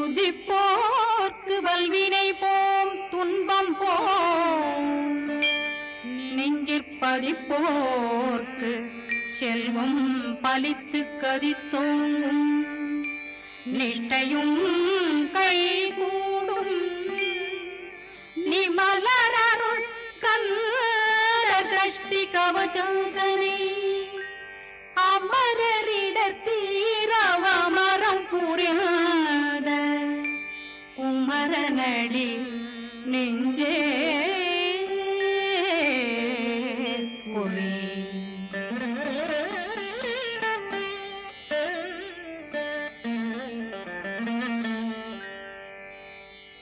துதிப்போர்க்கு வல்வினை போம் துன்பம் போம் நெஞ்சிற்பதிப்போர்க்கு செல்வம் பலித்து கதித்தோங்கும் நிஷ்டையும் கைகூடும் நிமலரருள் கந்த சஷ்டி கவசந்தனை அமரரிடர் தீரவமரம் புரியாத குமரனடி நெஞ்சே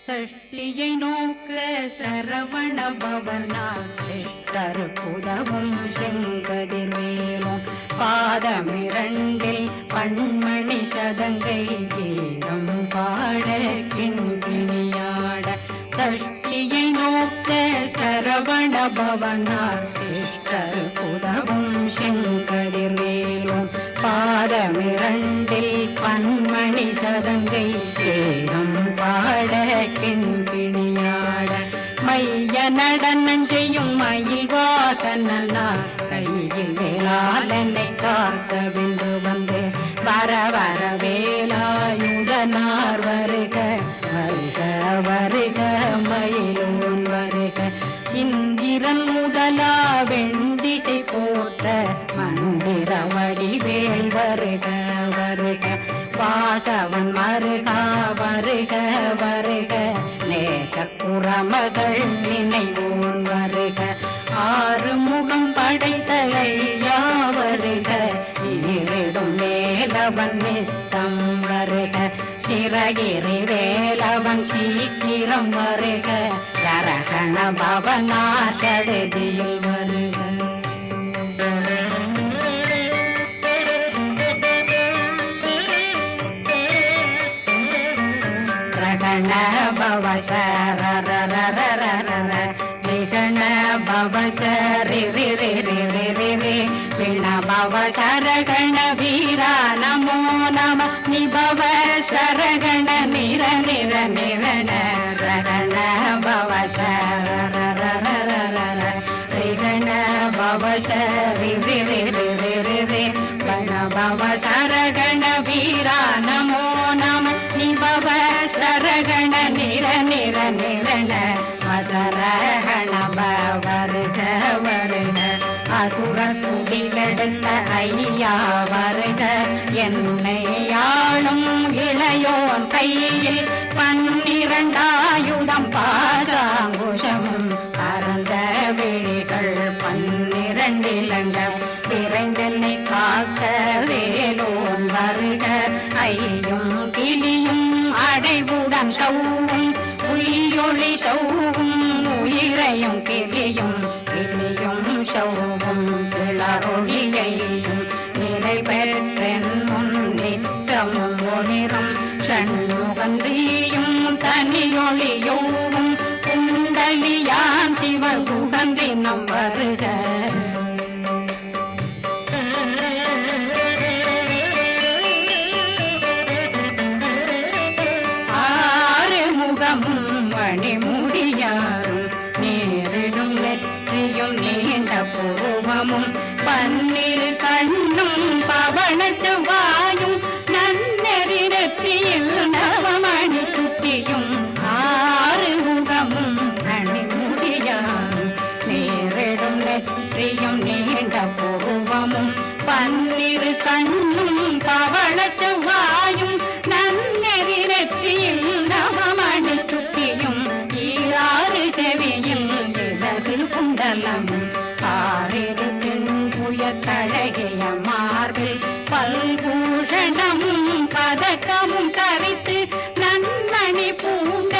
சஷ்டியை நோக்க சரவண பவனா சிஷ்டர் புதவும் செங்கதிர்வேலும் பாதமிரண்டில் பண்மணி சதங்கை கீதம் பாட கிண்கிணியாட சஷ்டியை நோக்க சரவண பவனா சிஷ்டர் புதவும் செங்கதிர்வேலும் பாதமிரண்டில் பண்மணி சதங்கை கீதம் பாட கிண்கிணியாட மைய நடனம் செய்யும் மயில் வாகனா கையில் வேளாளனை காக்க விந்து வந்து வர வர வேலாயுதனார் வருக வருக வருக மயிலோன் வருக இந்திரன் முதலா வெண்டிசை போற்ற மந்திர வடிவேல் வருக வருக வாசவன் மருகா வருக வருக நேசக்குறமகள் நினைவோன் வருக ஆறு முகம் படைத்த ஐயா வருக ஈரிடும் வேலவன் நித்தம் வருக சிறகிரி வேலவன் சீக்கிரம் வருக சரகண பவனா சடுதியில் வருக நிகண பவசரி விண பவ சரகண வீரா நமோ நம நிபவ சரகண நிர நிர நிரண ரகண பவசரண பவசரி கண பவ சரகண வீரா நமோ நம நிபவ சரகண நிர நிர நிரண வசரகண வருக வருக அசுர குடி கெடுத்த ஐயா வருக என்னை ஆளும் இளையோன் கையில் 12 ஆயுதம் பாசாங்குஷமும் பரந்த விழிகள் 12 இலங்கம் விரைந்தென்னை காக்க வேலோன் வருக ஐயும் கிளியும் அடைவுடன் சௌவும் உயிரொளி சௌவும் உயிரையும் கிளியும் கிளியும் சௌவும் கிளரொளியையும் நிலை பெற்றென் முன் நித்தமும் ஒளிரும் ஷண்முகந்தியும் தனியொளியோவும் குண்டலியான் சிவ குகந்தினம் வருக மணிமுடியாரும் நேரிடும் நெற்றியும் நீண்ட பூவமும் 12 கண்ணும் பவன செவ்வாயும் நன்னெறி நெற்றியில் நவமணி சுட்டியும் 6 முகமும் மணிமுடியாரும் நேரிடும் நெற்றியும் நீண்ட பூவமும் 12 கண்ணும் பவன செவ்வாயும் நன்னெறி நெற்றியில் நவமணி சுட்டியும் 6 செவியில் இடது குண்டலம் 6 புயத்தழகிய மார்பில் பல்பூஷணமும் பதக்கமும் தரித்து நன்மணி பூண்ட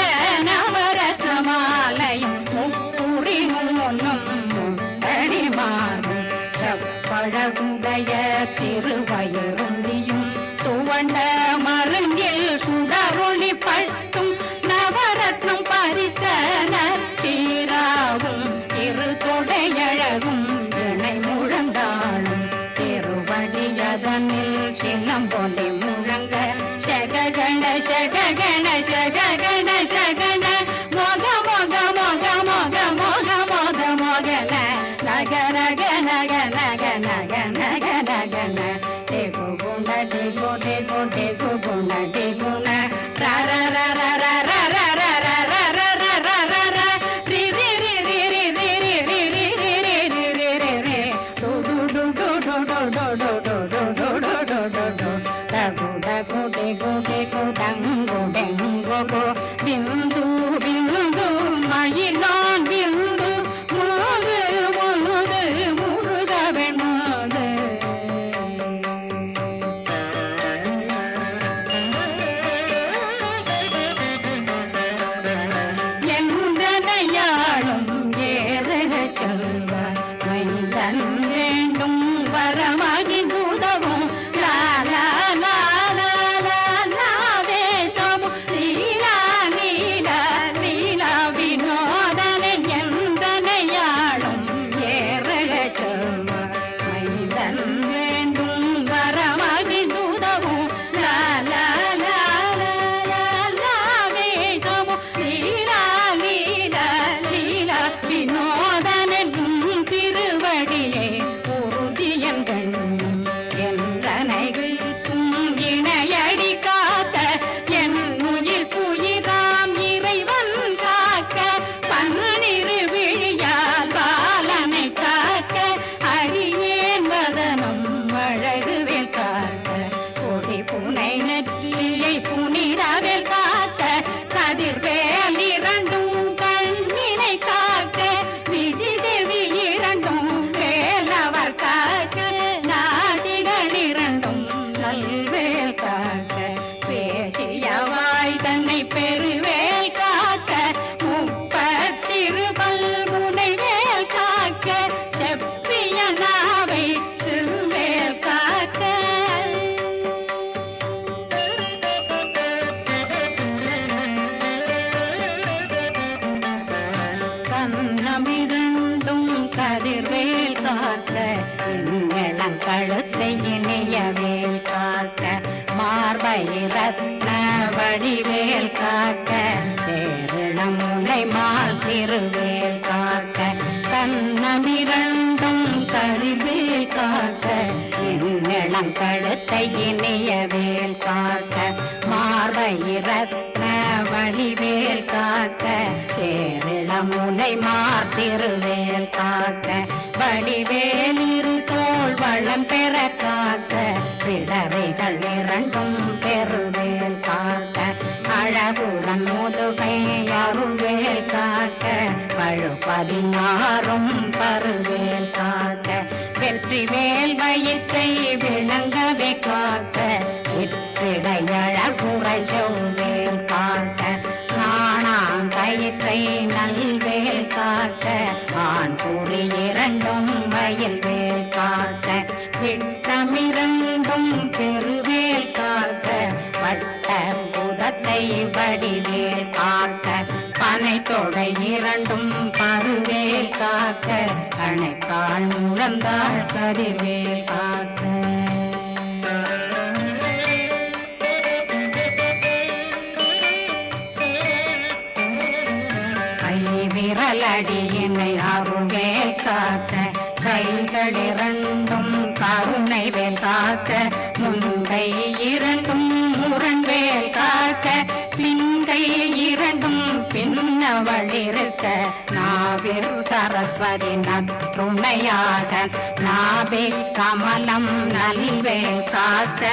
நவரத்ன மாலையும் முப்புரி முன்னும் முத்தடி மாறும் செப்பழகுடைய திருவயருந்தியும் துவண்ட மருங்கில் சுடரொளி பட்டும் நவரத்னம் பறித்த நற்சீராவும் இரு தொடையழகும் இணை முழந்தாளும் திருவடியதனில் சிலம்பொலி முழங்க சககண ಶಗಗಣ ಶಗಗಣ ಶಗಣ ಮೊಗ ಮೊಗ ಮೊಗ ಮೊಗ ಮೊಗ ಮೊಗ ಮೊಗನ ನಗ ನಗ ನಗ ನಗ ನಗ ನಗ ನಗನ ದೇಗು ಗುಣ ದೇಗು ದೇಗು ದೇಗು ಗುಣ ದೇಗುಣ ರ ರ ರ ರ ರ ರ ರ ರ ರ ರ ರ ರ ರ ರ ರ ರಿ ರಿ ರಿ ರಿ ರಿ ರಿ ರಿ ರಿ ರಿ ರಿ ರಿ ರಿ ರಿ ರಿ ಡು ಡು ಡು ಡು ಡು ಡು ಡು ಡು ಡು ಡು ಡು ಡು ಡು ಡು ಡು ಡಗು ಡಗು ಡೆಗು ಡೆಗು ಡಂಗು ಡೆಂಗು ಗು ಬಿಂದು ಬಿಂದು மயிலான் பிந்து முழுது முழுது முழுதவன் மாது எந்தனையாளும் ஏறக செல்வார் மைந்தன் வேண்டும் வரமகி பூதவும் லாலா லாலா லாலா வேஷமும் லீலா லீலா லீலா வினோதனன் எந்தனையாளும் ஏறக செல்வார் மைந்தன் வேண்டும் வரமகி பூதவும் லாலா லாலா லாலா வேஷமும் லீலா லீலா லீலா வினோதனன் திருவடியே உறுதியங்கள் என்றனைகளுக்கும் இணையடி காத்த என் உயிர் புயிராம் இறைவன் காக்க பன்னிரு விழியால் பாலனை காக்க அடியேன் வதனம் அழகுவேல் காக்க கொடி புனை நெற்றியை புனிதவேல் காக்க கதிர்வேல் இரண்டும் கண்ணினை காக்க விதி செவி இரண்டும் வேலவர் காக்க நாசிகள் இரண்டும் நல்வேல் காக்க பேசியவாய் தன்னை பெருவேல் காக்க முப்பத்திருபல் முனைவேல் காக்க செப்பிய நாவை சிறுவேல் காக்க கண்ணமிரண்டும் கதிர்வேல் காக்க இளம் கழுத்தை இணையவேல் காக்க மார்பை ரத்ன வடிவேல் காக்க சேரிளம் முனை மால் திருவேல் காக்க கண்ணமிரண்டும் கதிர்வேல் காக்க இளம் கழுத்தை இணையவேல் காக்க மார்பை ரத்ன வடிவேல் காக்க சேரிளம் முனை மார் திருவேல் காக்க வடிவேல் இரு தோள் வளம் பெற காக்க பிடரைகள் இரண்டும் பெருவேல் காக்க அழகுடன் முதுகை அருள்வேல் காக்க பழு 16 பருவேல் காக்க வெற்றி வேல் வயிற்றை விளங்கவே காக்க சிற்றிடையழகுரை செவ்வேல் காக்க நாணாங்கயிற்றை நல்வேல் காக்க ஆண் குறி இரண்டும் வயல்வேல் காக்க விட்டமிரண்டும் பெருவேல் காக்க வட்ட புதத்தை வடிவேல் காக்க பனை தொடை இரண்டும் பருவேல் காக்க கணைக்கால் முழந்தாள் கதிர்வேல் காக்க விரலடியினை அருள்வேல் காக்க கைகள் இரண்டும் கருணை வேல் காக்க முந்தை இரண்டும் முரண்வேல் காக்க பிந்தை இரண்டும் பின்னவளிருக்க நாவில் சரஸ்வதி நற்றுணையாக நாவே கமலம் நல்வேல் காக்க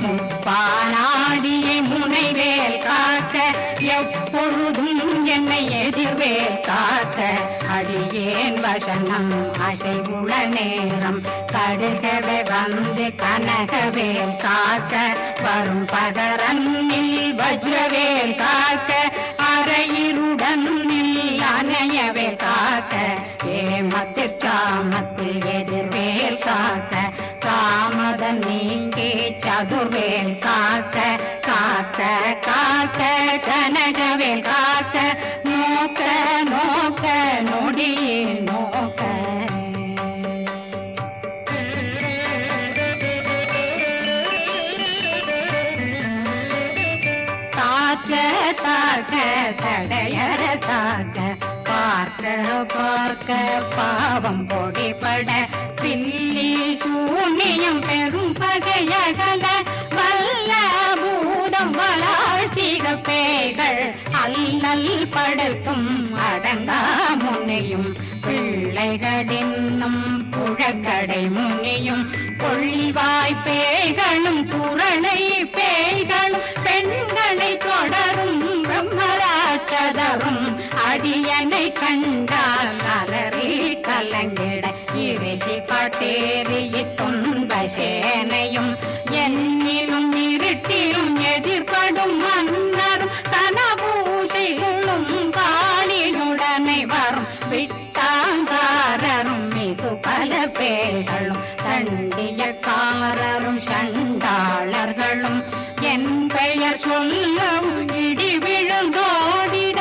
முப்பானாடியை முனைவேல் காக்க எப்பொழுதும் என்னை எதிர்வேல் காக்க அடியேன் வசனம் அசைவுள நேரம் கடுகவே வந்து கனகவேல் காக்க வரும் பகரன்னில் வஜ்ரவேல் காக்க அரையிருடன் அணையவே காக்க ஏமத்தில் காமத்தில் எதிர்வேல் காக்க காமதம் நீங்கி சதுர்வேல் காக்க காக்க காக்க கனகவேல் காக்க நோக்க நோக்க நொடியில் நோக்க தாக்க தடையற தாக்க பார்க்க பார்க்க பாவம் பொடிபட பில்லி சூனியம் பெரும் பகையகல வல்ல பூதம் வளாழ்த்திக பேய்கள் அல்லல் படுத்தும் அடங்கா முனையும் பிள்ளைகளின்னும் புழக்கடை முனியும் கொள்ளிவாய் பேய்களும் குரளை பேய்களும் பெண்களை தொடரும் பிரம்மராட்சதரும் அடியனை கண்டால் அலறி கலங்கிட இரிசி பட்டேறிய துன்ப சேனையும் என்னிலும் இருட்டிலும் எதிர்படும் மன்னரும் கனபூசைகளும் காளியுடனை வரும் விட்டாங்காரரும் மிகு பல பேர்களும் தண்டியக்காரரும் சண்டாளர்களும் என் பெயர் சொல்லவும் இடி விழுந்தோடிட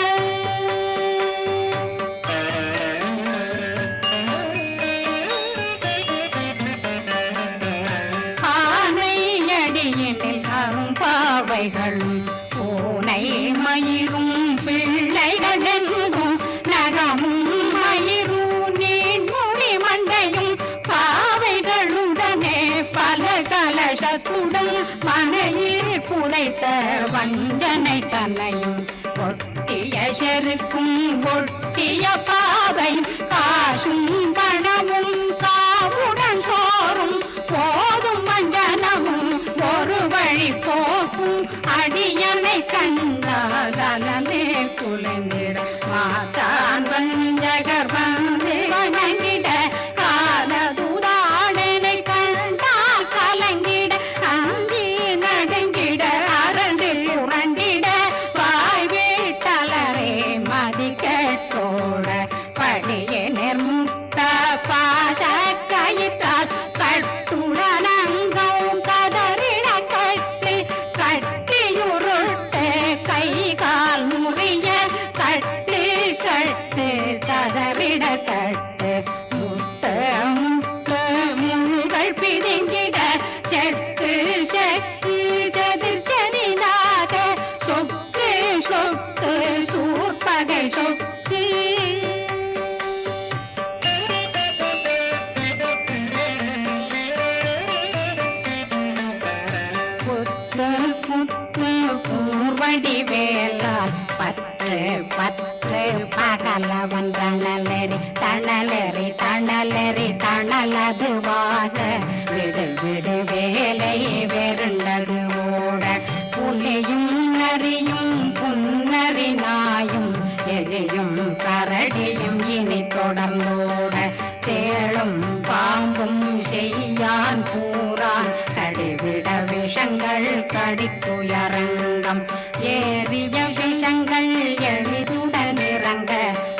ஆனையடியினில் அரும்பாவைகளும் பூனை மயிரும் பிள்ளைகளெங்கும் நகமும் மயிரும் நீன்மொழி மண்டையும் பாவைகளுடனே பல கலசத்துடன் மனையில் புதைத்த வஞ்சனை தன்னையும் ஒட்டிய செருக்கும் ஒட்டிய பாவையும் காசும் பணமும் காவுடன் சோறும் போதும் வஞ்சனமும் ஒரு வழி போக்கும் அடியனை கண்டால் அலமே குலைந்திட மாதான் வஞ்சகர் வந்து வணங்கிட காலதுதாடனை கண்டால் கலங்கிட அஞ்சி நடுங்கிட அரண்டு உரண்டிட வாய் வீட்டலரே மதி கேட்டோட படியே நிர்முக்த பாச கயிற்றால் கட்டுடனங்கும் கதறிட கட்டி கட்டியுருட்டு கை கால் முறிய கட்டு கட்டு கதறிட கட்டு முட்டு முட்டு முள்கள் பிதுங்கிட செக்கு செக்கு செதிர் செதினாக சொக்கு சொக்கு சூர்பகை சொக்கு புத்து புத்து பூர்வடி வேலால் பற்று பற்று பகலவன் தணலெறி தணலெறி தணலெறி தணலதுவாக விடு விடு வேலை வெருண்டது ஓட புலியும் நரியும் புன்னரி நாயும் எலியும் கரடியும் இனி தொடர்ந்தோட தேளும் பாம்பும் செய்யான் பூரான் கடிவிட விஷங்கள் கடித்துயரங்கம் ஏறிய விஷங்கள் எளிதுடன் இறங்க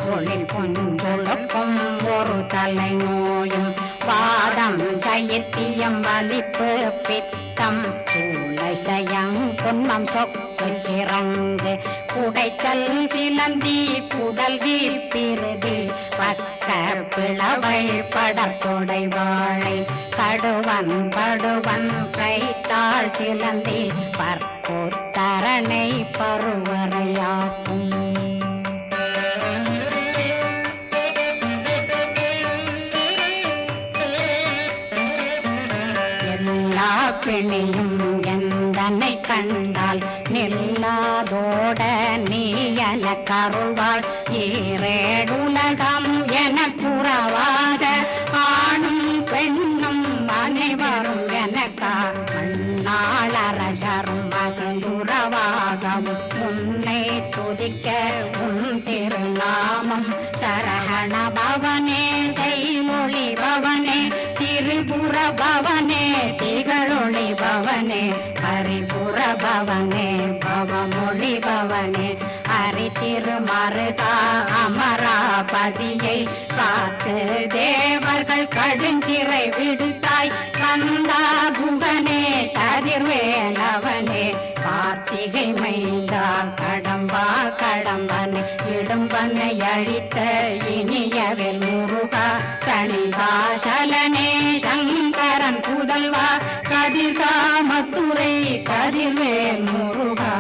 ஒளில் புஞ்சொழுக்கும் ஒரு தலை நோயும் பாதம் சைத்தியம் வலிப்பு பித்தம் சூளை சயம் புன்மம் சொக்கு சிறங்கு குடைச்சல் சிலந்தி புடல் வீப்பிருதி பக்க பிளவை படற்கொடை வாழை கடுவன் படுவன் கைத்தாள் சிலந்தி பற்புத்தரணை பருவரையாக்கும் எல்லா பிணியும் எந்தனை கண்டால் நில்லாதோட நீ என கருவாள் ஈரேடுலகம் என புறவாக ஆணும் பெண்ணும் அனைவரும் எனக்கா மண்ணாளரசரும் மகிழ்ந்துறவாகவும் உன்னை துதிக்க உன் திருநாமம் சரகண பவனே செய்மொழி பவனே திரிபுர பவனே திகழொளி பவனே ஹரிபுர பவனே பவமொழி பவனே ஹரி திருமருகா அமராபதியை காத்து தேவர்கள் கடுஞ்சிறை விடுத்தாய் கந்தா குகனே கதிர்வேலவனே கார்த்திகை மைந்தா கடம்பா கடம்பனை இடும்பனை அழித்த இனியவில் முருகா கணிகாசலனே சங்கரன் புதல்வா கதிர்காமத்துறை கதிர்வேல் முருகா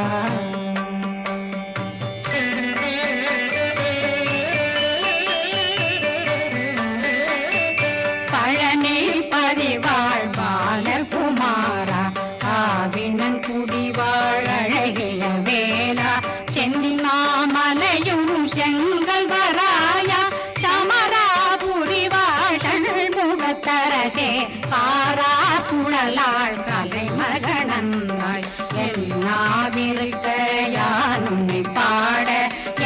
கல்லாள் கலைமகனந்தாய் என்னாவிருக்க யானுன்னை பாட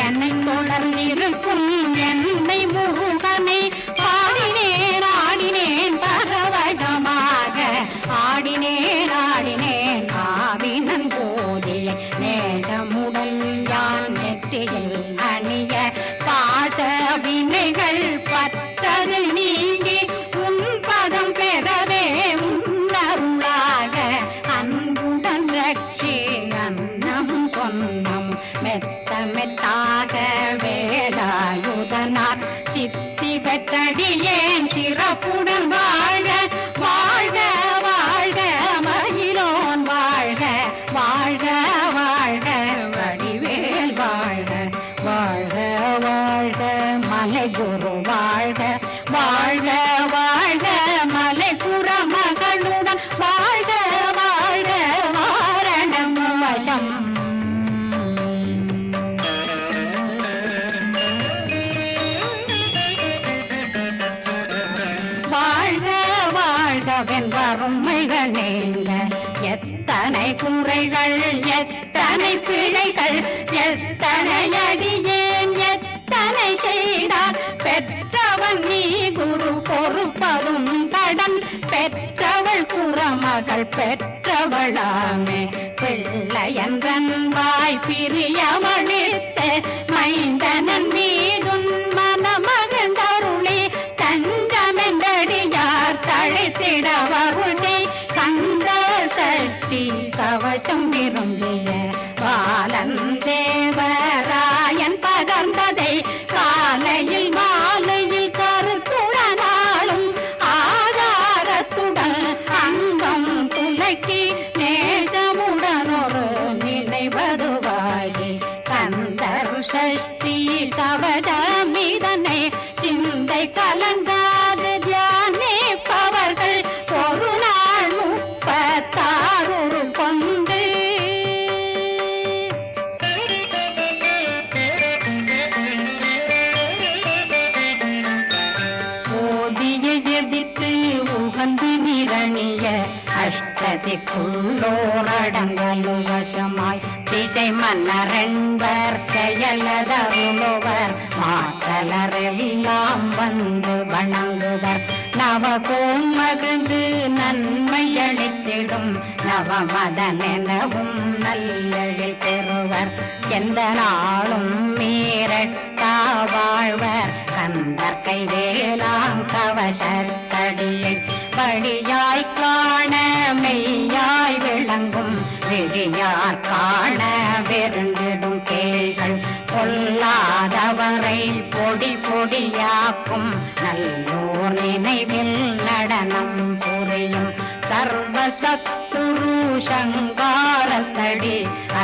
என்னை தொடர்ந்திருக்கும் என்னை முருகனை பாடினேன் ஆடினேன் பரவசமாக ஆடினேன் ஆடினேன் ஆவினன் போதிய நேசமுடன் யான் நெற்றியில் அணிய பாச வினைகள் பற்றது நீங்கி உன் பதம் பெறவே உன்னருளாக அன்புடன் ரட்சி அன்னம் சொன்னம் மெத்த மெத்தாக வேலாயுதனார் சித்தி பெற்றடியேன் சிறப்புடன் வாழ வாழ்க வாழ்க மயிலோன் வாழ்க வாழ்க வாழ்க வடிவேல் வாழ்க வாழ்க வாழ்க மலை குரு வாழ்க வாழ்க வாழ்க மலை புற மகளுடன் வாழ்க வாழ்க வாரணம் வசம் வறுமைகள் நீங்க எத்தனை குறைகள் எத்தனை பிழைகள் எத்தனை அடியேன் எத்தனை செய்தார் பெற்றவன் நீ குரு பொறுப்பதும் கடன் பெற்றவள் குறமகள் பெற்றவளாமே பிள்ளையன்றன் வாய் பிரியமளித்த மைந்தனன் மீதுன் மனமகந்தருளி தஞ்சமென்றடியார் தழைத்திட வருளை கந்த சக்தி கவசம் விரும்பிய பாலன் தேவராயன் பகர்ந்ததை காலையில் மாலையில் கருத்துடனாலும் ஆதாரத்துடன் அங்கம் துலக்கி நேசமுடன் ஒரு நினைவதுவாகி கந்தர் சஷ்டி கவசமிதனை சிந்தை கலங்காத தியானிப்பவர்கள் ஒரு நாள் 36 கொண்டு ஓதிய ஜெபித்து உகந்து நிரணிய அஷ்டதிக்குள்ளோரடங்கலும் வசமாய் திசை மன்னரென்பர் செயலதருளுவர் மாற்றலரெல்லாம் வந்து வணங்குவர் நவகோம் மகிழ்ந்து நன்மையளித்திடும் நவமதனெனவும் நல்லெழில் பெறுவர் எந்த நாளும் மீறட்டா வாழ்வர் கந்தர் கைவேலாம் கவசத்தடியை படியாய் காண மெய்யாய் விளங்கும் விழியார் காண வெருண்டிடும் கேள்கள் கொல்லாதவரை பொடி பொடியாக்கும் நல்லோர் நினைவில் நடனம் புரியும் சர்வசத்துரு சங்காரத்தடி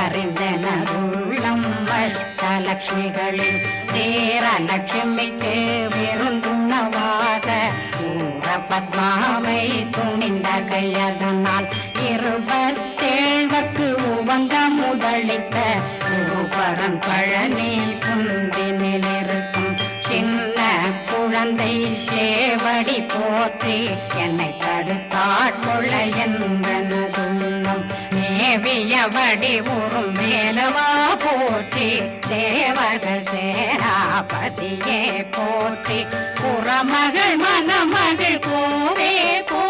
அறிந்தனருள்ளம் அஷ்டலட்சுமிகளில் தேரலட்சுமிக்கு விருந்துணவாக ஊர பத்மாவை துணிந்த கையதனால் 27 உவந்த முதலித்த குருபரன் பழனி குந்தினில் இருக்கும் சின்ன குழந்தை சேவடி போற்றி என்னை தடுத்தாட்கொள்ள என்றனதுள்ளம் மேவியபடி உறும் மேலவா போற்றி தேவர்கள் சேராபதியே போற்றி புறமகள் மணமகள் கோவே போ